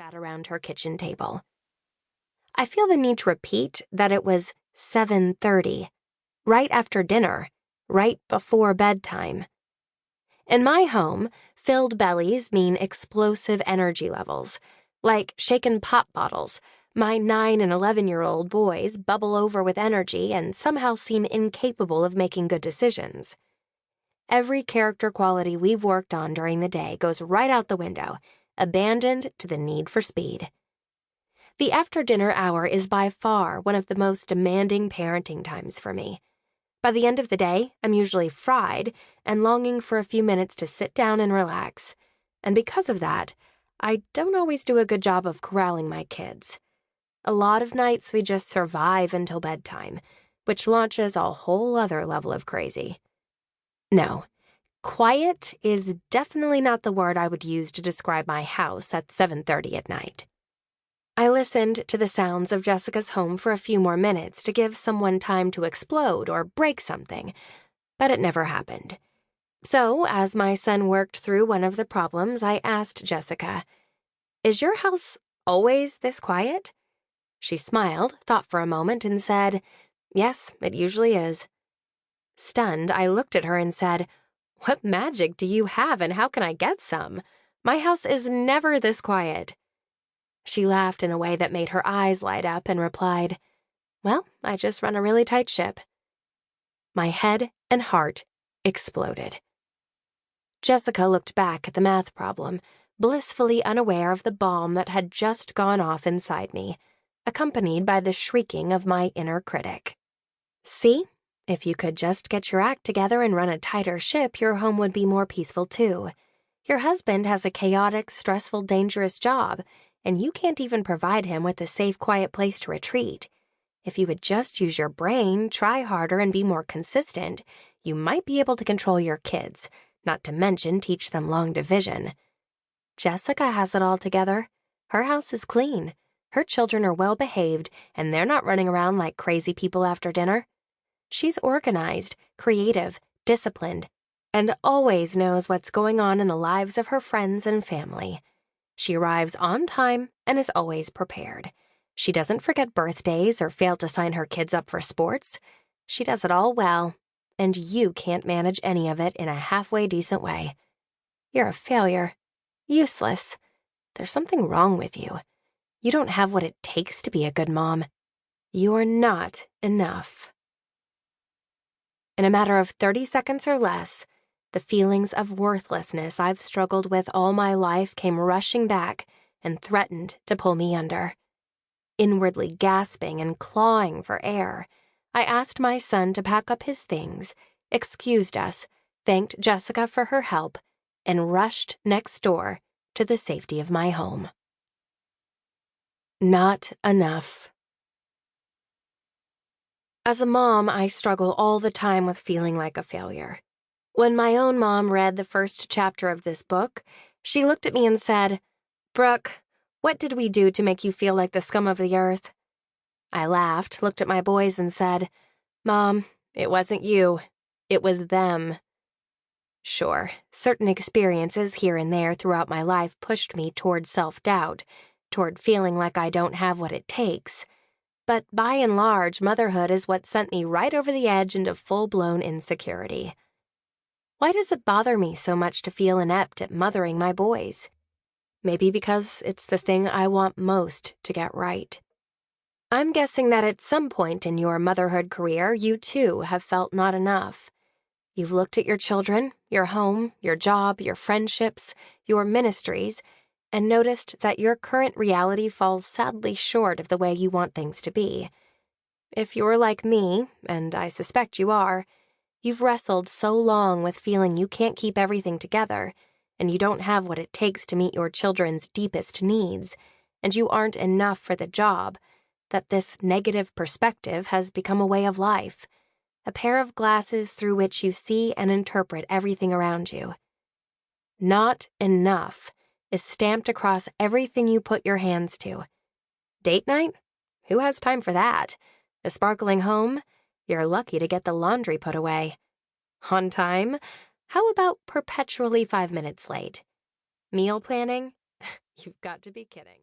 sat around her kitchen table. I feel the need to repeat that it was 7:30, right after dinner, right before bedtime. In my home, filled bellies mean explosive energy levels. Like shaken pop bottles, my 9 and 11-year-old boys bubble over with energy and somehow seem incapable of making good decisions. Every character quality we've worked on during the day goes right out the window, abandoned to the need for speed. The after-dinner hour is by far one of the most demanding parenting times for me. By the end of the day, I'm usually fried and longing for a few minutes to sit down and relax. And because of that, I don't always do a good job of corralling my kids. A lot of nights we just survive until bedtime, which launches a whole other level of crazy. No, quiet is definitely not the word I would use to describe my house at 7:30 at night. I listened to the sounds of Jessica's home for a few more minutes to give someone time to explode or break something, but it never happened. So, as my son worked through one of the problems, I asked Jessica, "Is your house always this quiet?" She smiled, thought for a moment, and said, "Yes, it usually is." Stunned, I looked at her and said, "What magic do you have and how can I get some? My house is never this quiet." She laughed in a way that made her eyes light up and replied, "Well, I just run a really tight ship." My head and heart exploded. Jessica looked back at the math problem, blissfully unaware of the bomb that had just gone off inside me, accompanied by the shrieking of my inner critic. "See? If you could just get your act together and run a tighter ship, your home would be more peaceful too. Your husband has a chaotic, stressful, dangerous job, and you can't even provide him with a safe, quiet place to retreat. If you would just use your brain, try harder, and be more consistent, you might be able to control your kids, not to mention teach them long division." Jessica has it all together. Her house is clean. Her children are well behaved, and they're not running around like crazy people after dinner. She's organized, creative, disciplined, and always knows what's going on in the lives of her friends and family. She arrives on time and is always prepared. She doesn't forget birthdays or fail to sign her kids up for sports. She does it all well, and you can't manage any of it in a halfway decent way. You're a failure. Useless. There's something wrong with you. You don't have what it takes to be a good mom. You're not enough. In a matter of 30 seconds or less, the feelings of worthlessness I've struggled with all my life came rushing back and threatened to pull me under. Inwardly gasping and clawing for air, I asked my son to pack up his things, excused us, thanked Jessica for her help, and rushed next door to the safety of my home. Not enough. As a mom, I struggle all the time with feeling like a failure. When my own mom read the first chapter of this book, she looked at me and said, "Brooke, what did we do to make you feel like the scum of the earth?" I laughed, looked at my boys, and said, "Mom, it wasn't you. It was them." Sure, certain experiences here and there throughout my life pushed me toward self-doubt, toward feeling like I don't have what it takes. But by and large, motherhood is what sent me right over the edge into full-blown insecurity. Why does it bother me so much to feel inept at mothering my boys? Maybe because it's the thing I want most to get right. I'm guessing that at some point in your motherhood career, you too have felt not enough. You've looked at your children, your home, your job, your friendships, your ministries, and noticed that your current reality falls sadly short of the way you want things to be. If you're like me, and I suspect you are, you've wrestled so long with feeling you can't keep everything together, and you don't have what it takes to meet your children's deepest needs, and you aren't enough for the job, that this negative perspective has become a way of life, a pair of glasses through which you see and interpret everything around you. Not enough is stamped across everything you put your hands to. Date night? Who has time for that? A sparkling home? You're lucky to get the laundry put away. On time? How about perpetually 5 minutes late? Meal planning? You've got to be kidding.